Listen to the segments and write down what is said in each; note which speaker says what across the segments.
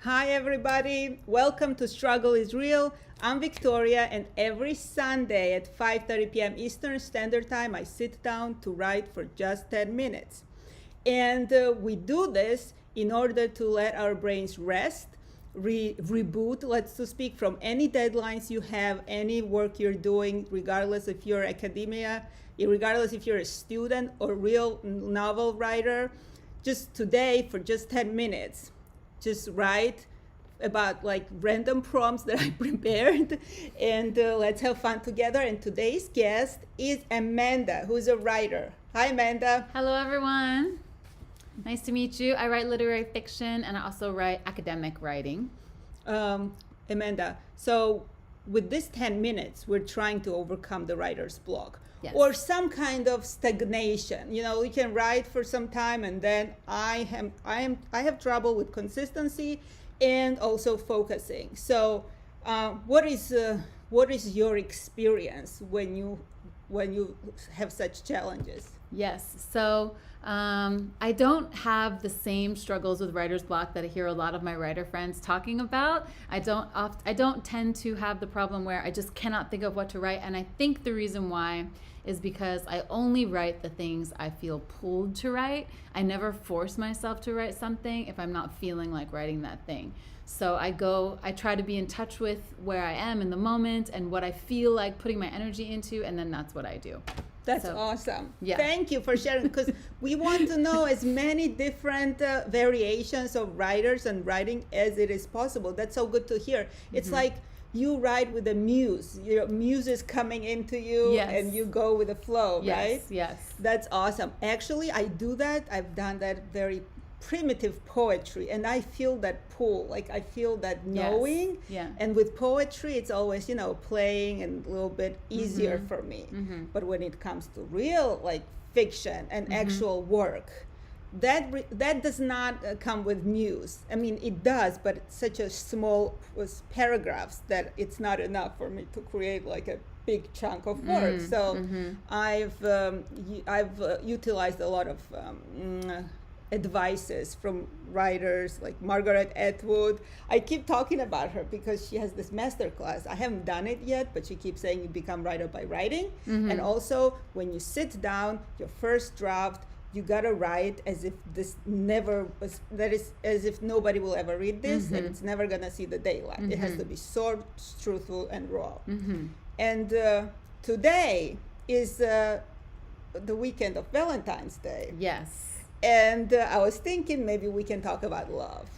Speaker 1: Hi everybody, welcome to Struggle is Real. I'm Victoria, and every Sunday at 5:30 p.m. Eastern Standard Time I sit down to write for just 10 minutes. And we do this in order to let our brains rest, reboot, let's to speak, from any deadlines you have, any work you're doing, regardless if you're academia, regardless if you're a student or real novel writer. Just today, for just 10 minutes, just write about like random prompts that I prepared, and let's have fun together. And today's guest is Amanda, who's a writer. Hi, Amanda.
Speaker 2: Hello, everyone. Nice to meet you. I write literary fiction, and I also write academic writing.
Speaker 1: Amanda, so with this 10 minutes, we're trying to overcome the writer's block.
Speaker 2: Yes.
Speaker 1: Or some kind of stagnation. You know, we can write for some time, and then I have trouble with consistency and also focusing. So, what is your experience when you have such challenges?
Speaker 2: Yes. So I don't have the same struggles with writer's block that I hear a lot of my writer friends talking about. I don't tend to have the problem where I just cannot think of what to write, and I think the reason why is because I only write the things I feel pulled to write. I never force myself to write something if I'm not feeling like writing that thing. So I try to be in touch with where I am in the moment and what I feel like putting my energy into, and then that's what I do.
Speaker 1: That's awesome.
Speaker 2: Yeah.
Speaker 1: Thank you for sharing, because we want to know as many different variations of writers and writing as it is possible. That's so good to hear. It's like you write with a muse. Your muse is coming into you,
Speaker 2: yes,
Speaker 1: and you go with the flow,
Speaker 2: yes,
Speaker 1: right?
Speaker 2: Yes.
Speaker 1: That's awesome. Actually, I do that. I've done that very primitive poetry, and I feel that pull. Like I feel that knowing.
Speaker 2: Yeah.
Speaker 1: And with poetry, it's always, playing and a little bit easier for me. But when it comes to real like fiction and actual work, that does not come with muse. I mean, it does, but it's such a small paragraphs that it's not enough for me to create like a big chunk of work. So I've utilized a lot of advices from writers like Margaret Atwood. I keep talking about her because she has this master class. I haven't done it yet, but she keeps saying you become writer by writing. And also when you sit down, your first draft, you gotta write as if this never was, as if nobody will ever read this, and it's never gonna see the daylight. It has to be so truthful and raw. And today is the weekend of Valentine's Day.
Speaker 2: Yes.
Speaker 1: And I was thinking maybe we can talk about love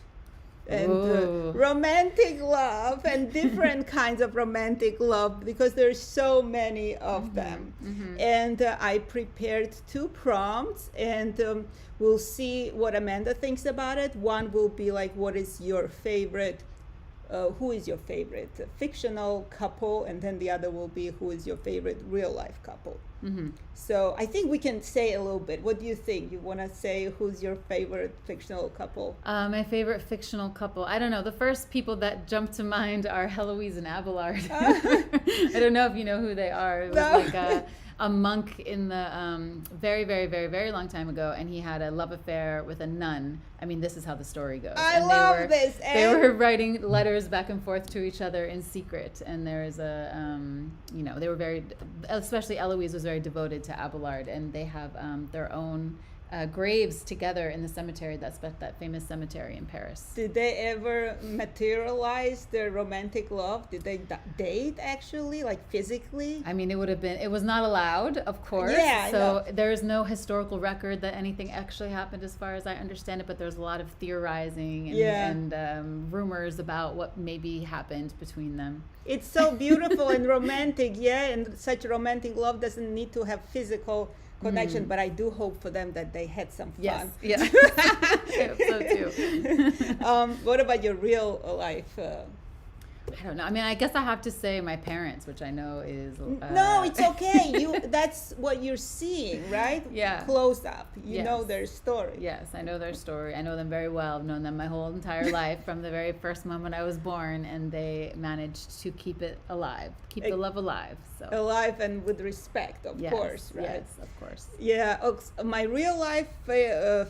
Speaker 1: and romantic love and different kinds of romantic love, because there's so many of them. And I prepared 2 prompts, and we'll see what Amanda thinks about it. One will be like, what is your favorite, who is your favorite fictional couple? And then the other will be, who is your favorite real life couple? So I think we can say a little bit. What do you think? You want to say who's your favorite fictional couple?
Speaker 2: My favorite fictional couple, I don't know. The first people that jump to mind are Heloise and Abelard. I don't know if you know who they are. It was like a monk in the very, very, very, very long time ago, and he had a love affair with a nun. I mean, this is how the story goes.
Speaker 1: I love this.
Speaker 2: They were writing letters back and forth to each other in secret, and there is they were very, especially Eloise was very devoted to Abelard, and they have their own graves together in the cemetery, that famous cemetery in Paris.
Speaker 1: Did they ever materialize their romantic love? Did they date actually, like physically?
Speaker 2: I mean, it was not allowed, of course.
Speaker 1: Yeah,
Speaker 2: so there is no historical record that anything actually happened, as far as I understand it, but there's a lot of theorizing and rumors about what maybe happened between them.
Speaker 1: It's so beautiful and romantic, and such romantic love doesn't need to have physical connection, but I do hope for them that they had some fun.
Speaker 2: Yes, yeah. I hope so too.
Speaker 1: What about your real life?
Speaker 2: I don't know. I mean, I guess I have to say my parents, which I know is...
Speaker 1: No, it's okay. That's what you're seeing, right?
Speaker 2: Yeah.
Speaker 1: Close up. You know their story.
Speaker 2: Yes, I know their story. I know them very well. I've known them my whole entire life from the very first moment I was born, and they managed to keep it alive, keep the love alive. So
Speaker 1: alive and with respect, of course, right?
Speaker 2: Yes, of course.
Speaker 1: Yeah. My real life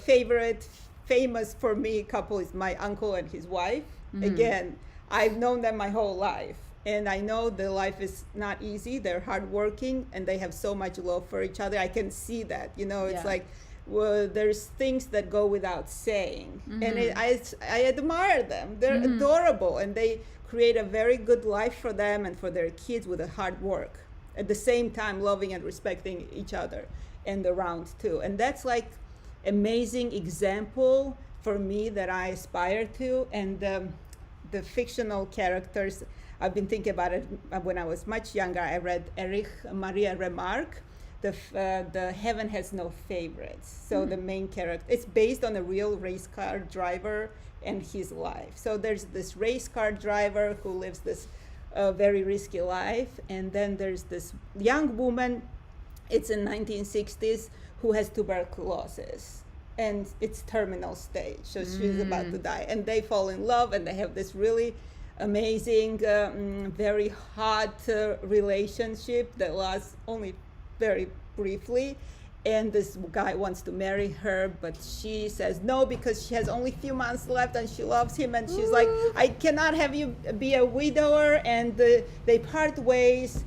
Speaker 1: favorite famous for me couple is my uncle and his wife.
Speaker 2: Mm-hmm.
Speaker 1: Again, I've known them my whole life, and I know their life is not easy. They're hardworking, and they have so much love for each other. I can see that. You know, it's
Speaker 2: Yeah.
Speaker 1: like, well, there's things that go without saying,
Speaker 2: Mm-hmm.
Speaker 1: and I admire them. They're adorable, and they create a very good life for them and for their kids with a hard work. At the same time, loving and respecting each other and around too. And that's like amazing example for me that I aspire to. And the fictional characters, I've been thinking about it when I was much younger. I read Erich Maria Remarque, the Heaven Has No Favorites. So the main character, it's based on a real race car driver and his life. So there's this race car driver who lives this very risky life, and then there's this young woman, it's in 1960s, who has tuberculosis, and it's terminal stage, so she's about to die, and they fall in love, and they have this really amazing, very hot relationship that lasts only very briefly. And this guy wants to marry her, but she says no because she has only a few months left and she loves him, and she's like, I cannot have you be a widower. And they part ways,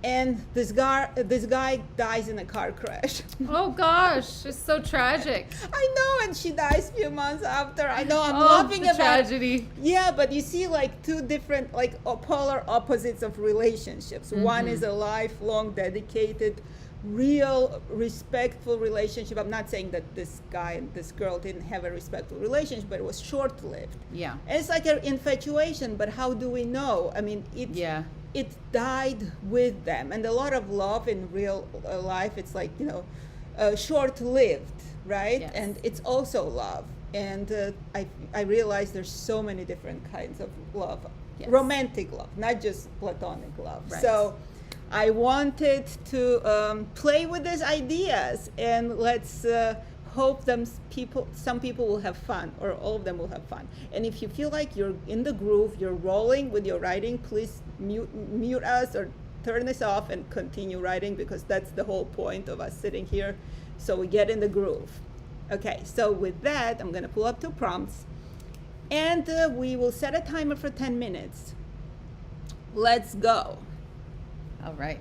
Speaker 1: and this guy dies in a car crash.
Speaker 2: Oh gosh, it's so tragic.
Speaker 1: I know, and she dies a few months after. I know, I'm
Speaker 2: Oh,
Speaker 1: laughing
Speaker 2: the
Speaker 1: about
Speaker 2: tragedy.
Speaker 1: Yeah, but you see like two different, like polar opposites of relationships. One is a lifelong, dedicated, real, respectful relationship. I'm not saying that this guy and this girl didn't have a respectful relationship, but it was short-lived.
Speaker 2: Yeah.
Speaker 1: And it's like an infatuation, but how do we know? I mean,
Speaker 2: Yeah.
Speaker 1: it died with them. And a lot of love in real life, it's like, you know, short-lived, right?
Speaker 2: Yes.
Speaker 1: And it's also love. And I realize there's so many different kinds of love.
Speaker 2: Yes.
Speaker 1: Romantic love, not just platonic love.
Speaker 2: Right.
Speaker 1: So I wanted to play with these ideas, and let's hope some people will have fun, or all of them will have fun. And if you feel like you're in the groove, you're rolling with your writing, please mute us or turn this off and continue writing, because that's the whole point of us sitting here, so we get in the groove. Okay, so with that, I'm gonna pull up 2 prompts, and we will set a timer for 10 minutes. Let's go.
Speaker 2: All right.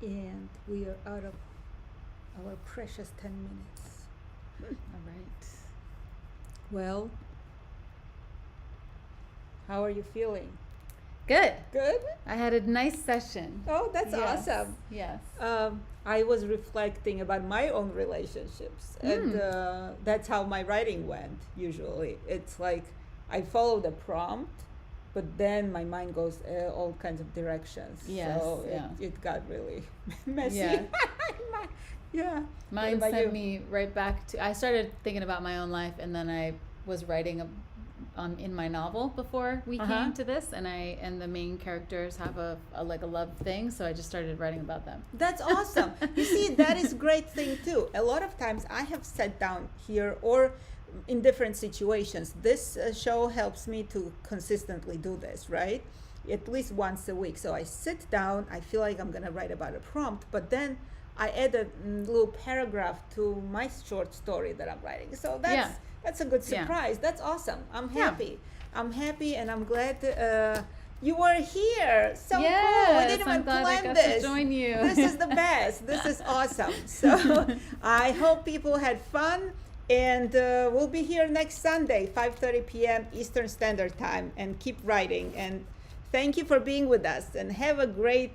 Speaker 1: And we are out of our precious 10 minutes.
Speaker 2: All right.
Speaker 1: Well, how are you feeling?
Speaker 2: Good.
Speaker 1: Good?
Speaker 2: I had a nice session.
Speaker 1: Oh, that's
Speaker 2: Yes.
Speaker 1: awesome.
Speaker 2: Yes.
Speaker 1: I was reflecting about my own relationships, and that's how my writing went usually. It's like I follow the prompt, but then my mind goes all kinds of directions.
Speaker 2: Yes,
Speaker 1: So
Speaker 2: yeah.
Speaker 1: it got really messy.
Speaker 2: Yeah.
Speaker 1: Yeah.
Speaker 2: Mine
Speaker 1: What about
Speaker 2: sent
Speaker 1: you?
Speaker 2: me right back to. I started thinking about my own life, and then I was writing in my novel before we came to this, and the main characters have a like a love thing, so I just started writing about them.
Speaker 1: That's awesome. You see, that is great thing too. A lot of times I have sat down here or in different situations. This show helps me to consistently do this, right? At least once a week. So I sit down, I feel like I'm going to write about a prompt, but then I add a little paragraph to my short story that I'm writing. So that's a good
Speaker 2: Yeah.
Speaker 1: surprise. That's awesome. I'm
Speaker 2: Yeah.
Speaker 1: happy. I'm happy, and I'm glad you were here. So cool. We
Speaker 2: Yes,
Speaker 1: didn't
Speaker 2: I'm
Speaker 1: even
Speaker 2: glad I
Speaker 1: plan
Speaker 2: got
Speaker 1: this.
Speaker 2: to join you.
Speaker 1: This is the best. This is awesome. So I hope people had fun, and we'll be here next Sunday, 5:30 p.m. Eastern Standard Time, and keep writing. And thank you for being with us, and have a great